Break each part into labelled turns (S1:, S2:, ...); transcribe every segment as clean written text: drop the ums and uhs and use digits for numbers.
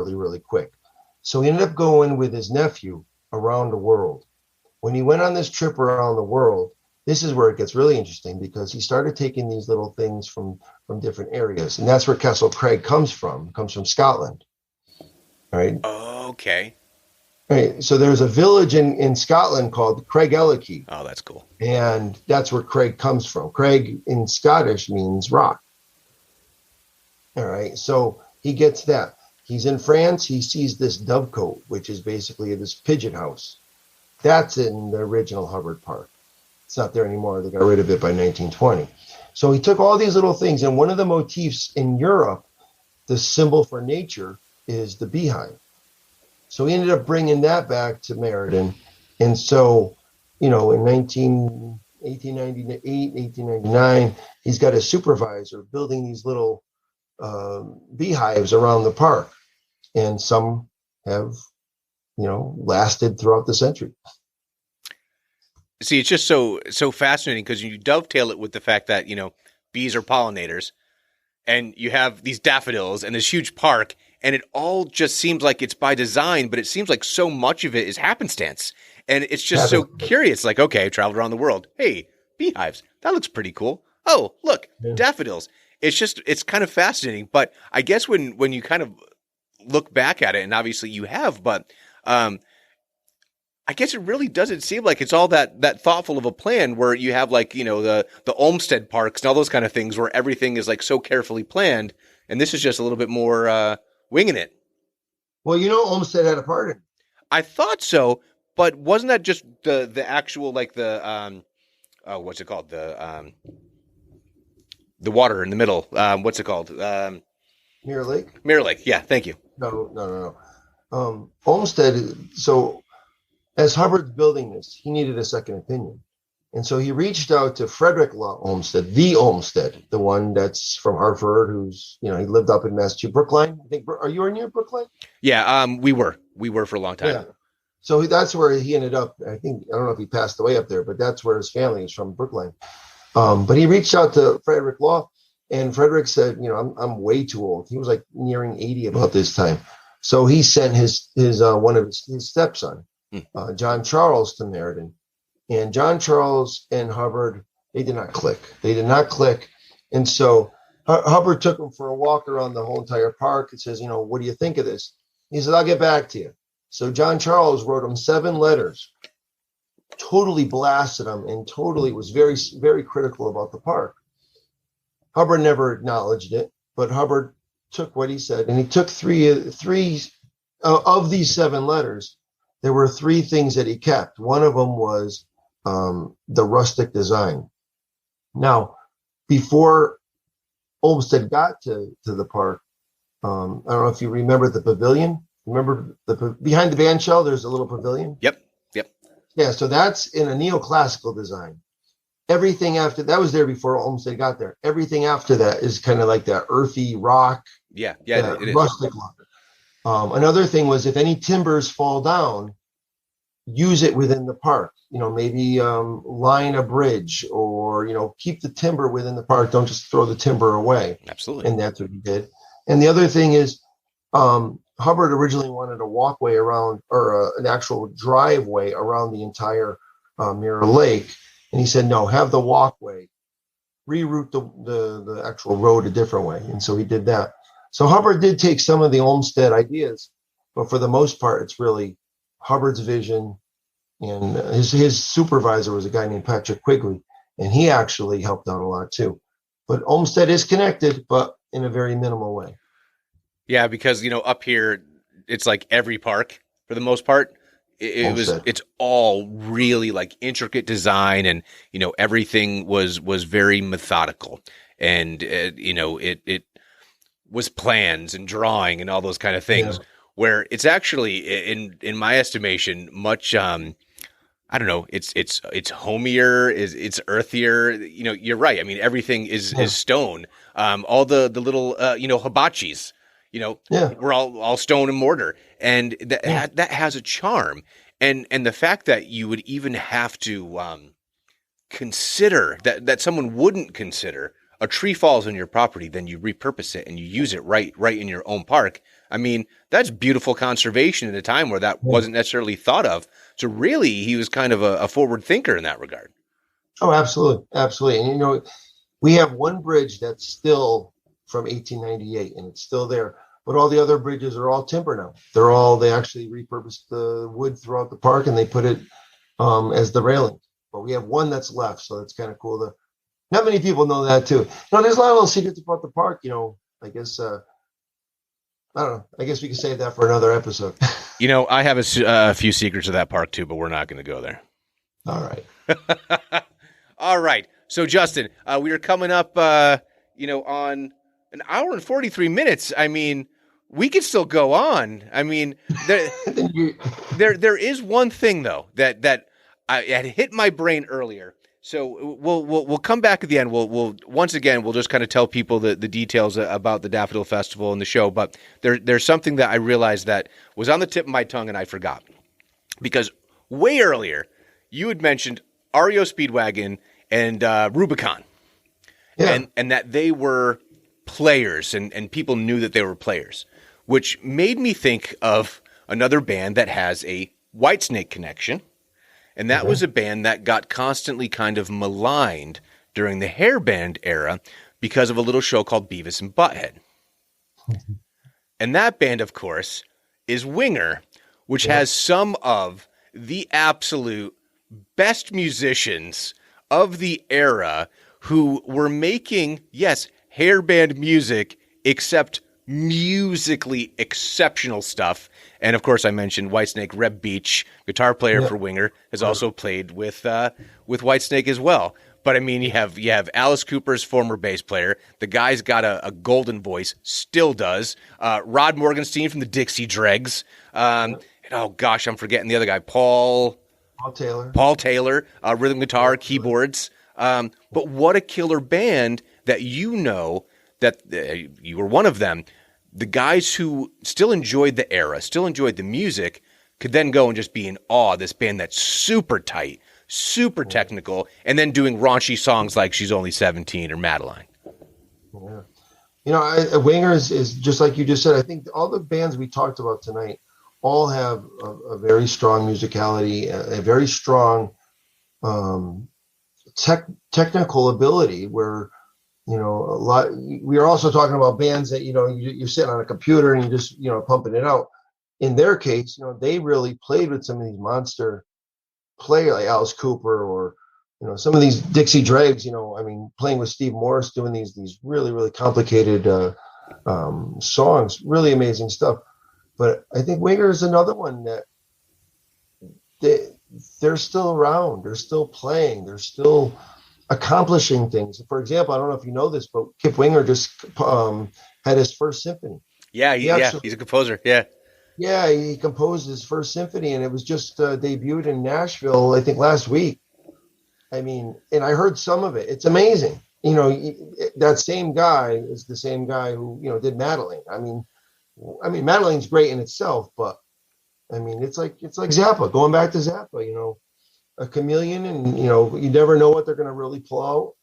S1: really, really quick. So he ended up going with his nephew around the world. When he went on this trip around the world, this is where it gets really interesting because he started taking these little things from different areas. And that's where Castle Craig comes from. It comes from Scotland. Right.
S2: Okay.
S1: Right. So there's a village in Scotland called Craig.
S2: Oh, that's cool.
S1: And that's where Craig comes from. Craig in Scottish means rock. All right. So he gets that. He's in France. He sees this dovecote, which is basically this pigeon house. That's in the original Hubbard Park. It's not there anymore. They got rid of it by 1920. So he took all these little things. And one of the motifs in Europe, the symbol for nature, is the beehive. So he ended up bringing that back to Meriden. And so, in 1898, 1899, he's got a supervisor building these little beehives around the park. And some have, lasted throughout the century.
S2: See, it's just so fascinating because you dovetail it with the fact that, bees are pollinators and you have these daffodils and this huge park. And it all just seems like it's by design, but it seems like so much of it is happenstance. And it's just so curious. Like, okay, I traveled around the world. Hey, beehives. That looks pretty cool. Oh, look, daffodils. It's kind of fascinating. But I guess when you kind of look back at it, and obviously you have, but I guess it really doesn't seem like it's all that thoughtful of a plan where you have like, the Olmsted parks and all those kind of things where everything is like so carefully planned. And this is just a little bit more winging it.
S1: Well, Olmsted had a part in it.
S2: I thought so, but wasn't that just the actual like the what's it called, the water in the middle? What's it called?
S1: Mirror Lake.
S2: Mirror Lake. Yeah, thank you.
S1: No. Olmsted. So as Hubbard's building this, he needed a second opinion, and so he reached out to Frederick Law Olmsted, the one that's from Hartford, who's he lived up in Massachusetts, Brookline. I think. Are you near Brookline?
S2: Yeah. We were for a long time. Yeah.
S1: So that's where he ended up. I don't know if he passed away up there, but that's where his family is from, Brookline. But he reached out to Frederick Law, and Frederick said, I'm way too old. He was like nearing 80 about this time. So he sent his one of his stepson, John Charles, to Meriden. And John Charles and Hubbard, they did not click. And so Hubbard took him for a walk around the whole entire park and says, what do you think of this? He said, I'll get back to you. So John Charles wrote him 7 letters, totally blasted him, and totally was very, very critical about the park. Hubbard never acknowledged it, but Hubbard took what he said, and he took three of these 7 letters. There were 3 things that he kept. One of them was the rustic design. Now, before Olmsted got to the park, I don't know if you remember the pavilion. Remember behind the band shell, there's a little pavilion?
S2: Yep.
S1: Yeah, so that's in a neoclassical design. Everything after that was there before Olmsted got there. Everything after that is kind of like that earthy rock.
S2: Yeah, it is.
S1: Rustic look. Another thing was if any timbers fall down, use it within the park. Maybe line a bridge or, keep the timber within the park. Don't just throw the timber away.
S2: Absolutely.
S1: And that's what he did. And the other thing is Hubbard originally wanted a walkway around or an actual driveway around the entire Mirror Lake. And he said, no, have the walkway, reroute the actual road a different way. And so he did that. So Hubbard did take some of the Olmsted ideas, but for the most part, it's really Hubbard's vision. And his supervisor was a guy named Patrick Quigley, and he actually helped out a lot too. But Olmsted is connected, but in a very minimal way.
S2: Yeah, because up here it's like every park for the most part. It's all really like intricate design, and everything was very methodical, and it was plans and drawing and all those kind of things. Yeah. Where it's actually in my estimation much I don't know, it's homier, it's earthier. You're right. I mean, everything is stone. All the little hibachis. We're all stone and mortar, and that has a charm. And the fact that you would even have to consider that someone wouldn't consider a tree falls on your property, then you repurpose it and you use it right in your own park. I mean, that's beautiful conservation at a time where that wasn't necessarily thought of. So really, he was kind of a forward thinker in that regard.
S1: Oh, absolutely. Absolutely. And, you know, we have one bridge that's still from 1898 and it's still there. But all the other bridges are all timber now. They actually repurposed the wood throughout the park and they put it as the railing. But we have one that's left. So that's kind of cool. Not many people know that too. You know, there's a lot of little secrets about the park, you know, I guess, I don't know. I guess we can save that for another episode.
S2: You know, I have a few secrets of that park too, but we're not going to go there.
S1: All right.
S2: All right. So, Justin, we are coming up, you know, on an hour and 43 minutes. I mean, we could still go on. I mean, there is one thing though that I had hit my brain earlier. So we'll come back at the end. We'll once again we'll just kind of tell people the details about the Daffodil Festival and the show. But there's something that I realized that was on the tip of my tongue and I forgot, because way earlier you had mentioned REO Speedwagon and Rubicon, and that they were players and people knew that they were players, which made me think of another band that has a Whitesnake connection. And that was a band that got constantly kind of maligned during the hair band era because of a little show called Beavis and Butthead. And that band, of course, is Winger, which has some of the absolute best musicians of the era who were making, yes, hair band music, except musically exceptional stuff. And of course, I mentioned Whitesnake. Reb Beach, guitar player for Winger, has also played with Whitesnake as well. But I mean, you have Alice Cooper's former bass player. The guy's got a golden voice, still does. Rod Morgenstein from the Dixie Dregs. And oh gosh, I'm forgetting the other guy, Paul Taylor, rhythm guitar, keyboards. But what a killer band that that you were one of them. The guys who still enjoyed the era, still enjoyed the music, could then go and just be in awe of this band that's super tight, super technical, and then doing raunchy songs like She's Only 17 or Madeline.
S1: Yeah. You know, Winger is just like you just said. I think all the bands we talked about tonight all have a very strong musicality, a very strong technical ability where, you know, a lot. We are also talking about bands that, you know, you're sitting on a computer and you just, you know, pumping it out. In their case, you know, they really played with some of these monster players like Alice Cooper or, you know, some of these Dixie Dregs, you know, I mean, playing with Steve Morse, doing these really, really complicated songs, really amazing stuff. But I think Winger is another one that they're still around. They're still playing. They're still accomplishing things. For example, I don't know if you know this, but Kip Winger just had his first symphony.
S2: Yeah, he's a composer. Yeah.
S1: Yeah, he composed his first symphony, and it was just debuted in Nashville, I think, last week. I mean, and I heard some of it. It's amazing. You know, that same guy is the same guy who, you know, did Madeline. I mean, Madeline's great in itself, but I mean, it's like Zappa, going back to Zappa, you know, a chameleon, and, you know, you never know what they're going to really pull out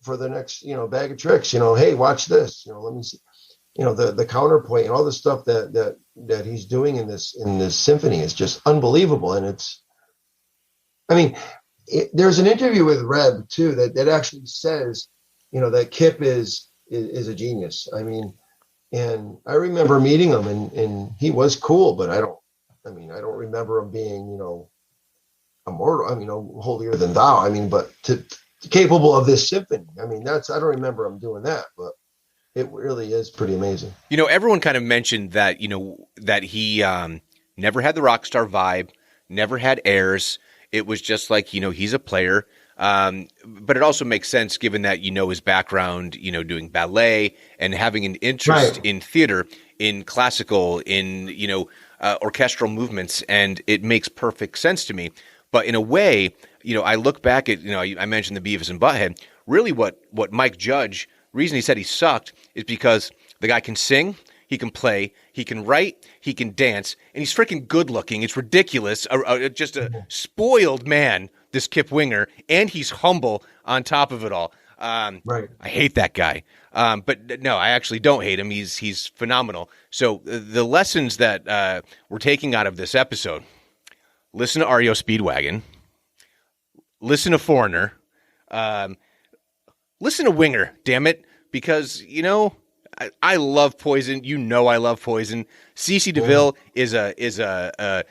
S1: for the next, you know, bag of tricks. You know, hey, watch this. You know, let me see. You know, the counterpoint and all the stuff that he's doing in this symphony is just unbelievable. And it's, I mean, there's an interview with Reb too that actually says, you know, that Kip is a genius. I mean, and I remember meeting him and he was cool, but I don't remember him being, you know, immortal. I mean, you know, holier than thou. I mean, but capable of this symphony. I mean, I don't remember him doing that, but it really is pretty amazing. You know,
S2: everyone kind of mentioned that, you know, that he never had the rock star vibe, never had airs. It was just like, you know, he's a player. But it also makes sense given that, you know, his background, you know, doing ballet and having an interest in theater, in classical, in, you know, orchestral movements. And it makes perfect sense to me. But in a way, you know, I look back at, you know, I mentioned the Beavis and Butthead. Really what Mike Judge, reason he said he sucked is because the guy can sing, he can play, he can write, he can dance, and he's freaking good looking. It's ridiculous. Just a spoiled man, this Kip Winger, and he's humble on top of it all.
S1: Right.
S2: I hate that guy. But no, I actually don't hate him. He's phenomenal. So the lessons that we're taking out of this episode: listen to REO Speedwagon, listen to Foreigner, listen to Winger. Damn it, because I love Poison. I love Poison. CeCe DeVille is a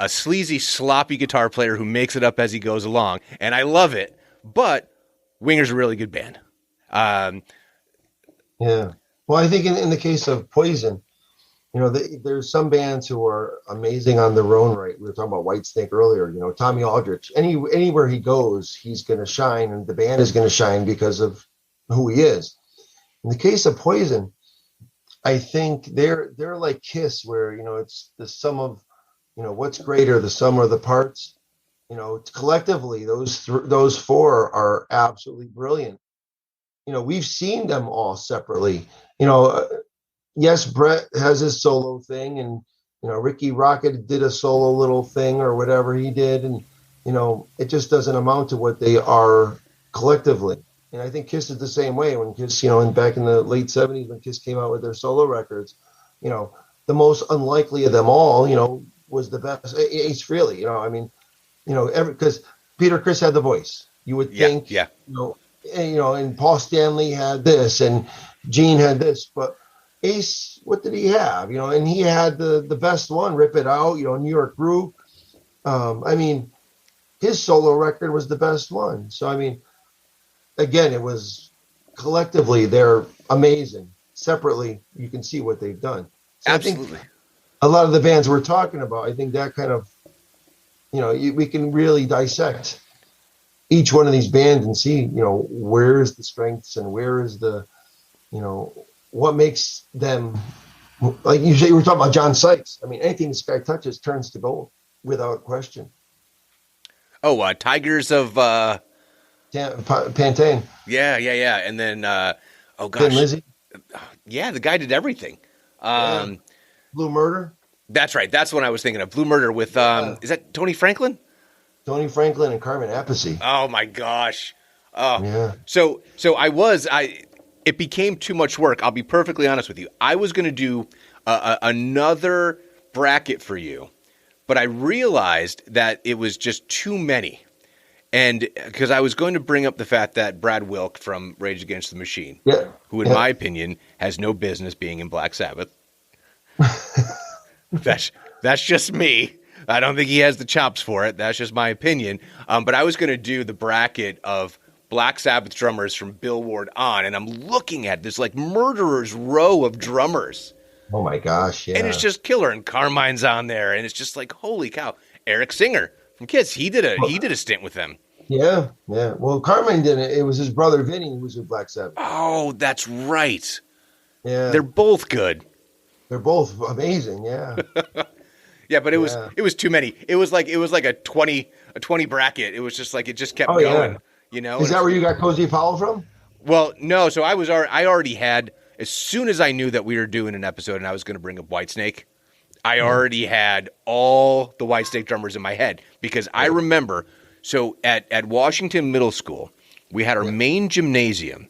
S2: sleazy, sloppy guitar player who makes it up as he goes along, and I love it. But Winger's a really good band.
S1: Yeah. Well, I think in the case of Poison, there's some bands who are amazing on their own right. We were talking about Whitesnake earlier. Tommy Aldrich. Anywhere he goes, he's going to shine, and the band is going to shine because of who he is. In the case of Poison, I think they're like Kiss, where it's the sum of what's greater, the sum of the parts. Collectively, those four are absolutely brilliant. We've seen them all separately. Yes, Brett has his solo thing, and Ricky Rocket did a solo little thing or whatever he did, and it just doesn't amount to what they are collectively. And I think Kiss is the same way. When Kiss, back in the late 70s, when Kiss came out with their solo records, the most unlikely of them all, was the best. Ace Frehley, because Peter Criss had the voice. You would think, and Paul Stanley had this, and Gene had this, but Ace, what did he have? And he had the best one, Rip It Out, New York Groove. His solo record was the best one. So, again, it was collectively, they're amazing. Separately, you can see what they've done. So
S2: Absolutely.
S1: I think a lot of the bands we're talking about, I think that kind of, we can really dissect each one of these bands and see, where is the strengths and where is the, what makes them, like you were talking about John Sykes. Anything this guy touches turns to gold without question.
S2: Oh, Tigers of
S1: Pantane.
S2: Yeah. And then, oh gosh.
S1: Thin Lizzy.
S2: Yeah, the guy did everything.
S1: Blue Murder.
S2: That's right. That's what I was thinking of. Blue Murder with, is that Tony Franklin?
S1: Tony Franklin and Carmen Appice.
S2: Oh my gosh.
S1: Yeah.
S2: So it became too much work. I'll be perfectly honest with you. I was going to do another bracket for you, but I realized that it was just too many. And because I was going to bring up the fact that Brad Wilk from Rage Against the Machine, who in my opinion has no business being in Black Sabbath. That's just me. I don't think he has the chops for it. That's just my opinion. But I was going to do the bracket of Black Sabbath drummers from Bill Ward on, and I'm looking at this like murderer's row of drummers.
S1: Oh my gosh, yeah.
S2: And it's just killer, and Carmine's on there, and it's just like, holy cow. Eric Singer from Kiss, he did a stint with them.
S1: Yeah. Well, Carmine didn't. It was his brother Vinny who was with Black Sabbath.
S2: Oh, that's right.
S1: Yeah.
S2: They're both good.
S1: They're both amazing, yeah.
S2: Yeah, but it was too many. It was like a 20 bracket. It was just like it just kept going.
S1: Yeah. Is that where you got Cozy Apollo from?
S2: Well, no. So I already had, as soon as I knew that we were doing an episode and I was going to bring up Whitesnake, I already had all the Whitesnake drummers in my head because I remember. So at Washington Middle School, we had our main gymnasium,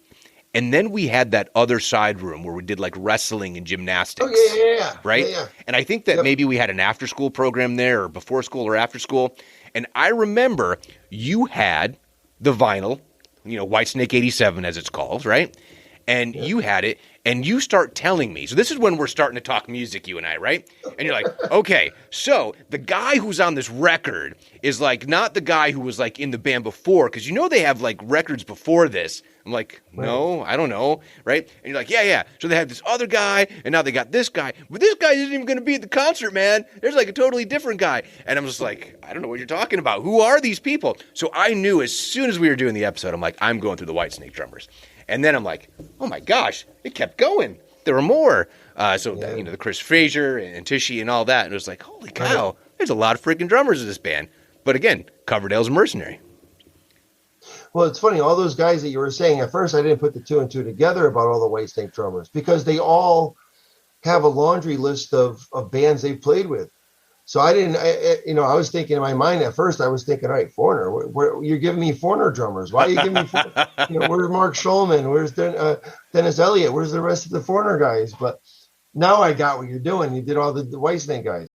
S2: and then we had that other side room where we did like wrestling and gymnastics.
S1: Oh, yeah.
S2: Right?
S1: Yeah.
S2: And I think that maybe we had an after school program there or before school or after school. And I remember you had the vinyl, Whitesnake 87 as it's called, right? And you had it, and you start telling me. So this is when we're starting to talk music, you and I, right? And you're like, okay, so the guy who's on this record is like not the guy who was like in the band before, because they have like records before this. I'm like, no, I don't know, right? And you're like, yeah. So they have this other guy, and now they got this guy. But this guy isn't even going to be at the concert, man. There's like a totally different guy. And I'm just like, I don't know what you're talking about. Who are these people? So I knew as soon as we were doing the episode, I'm like, I'm going through the Whitesnake drummers. And then I'm like, oh my gosh, it kept going. There were more. The Chris Frazier and Tichy and all that. And it was like, holy cow, there's a lot of freaking drummers in this band. But again, Coverdale's a mercenary.
S1: Well, it's funny, all those guys that you were saying, at first I didn't put the two and two together about all the Whitesnake drummers because they all have a laundry list of bands they've played with. So I didn't, I was thinking in my mind at first, I was thinking, all right, Foreigner, you're giving me Foreigner drummers. Why are you giving me, where's Mark Schulman? Where's Dennis Elliott? Where's the rest of the Foreigner guys? But now I got what you're doing. You did all the Whitesnake guys.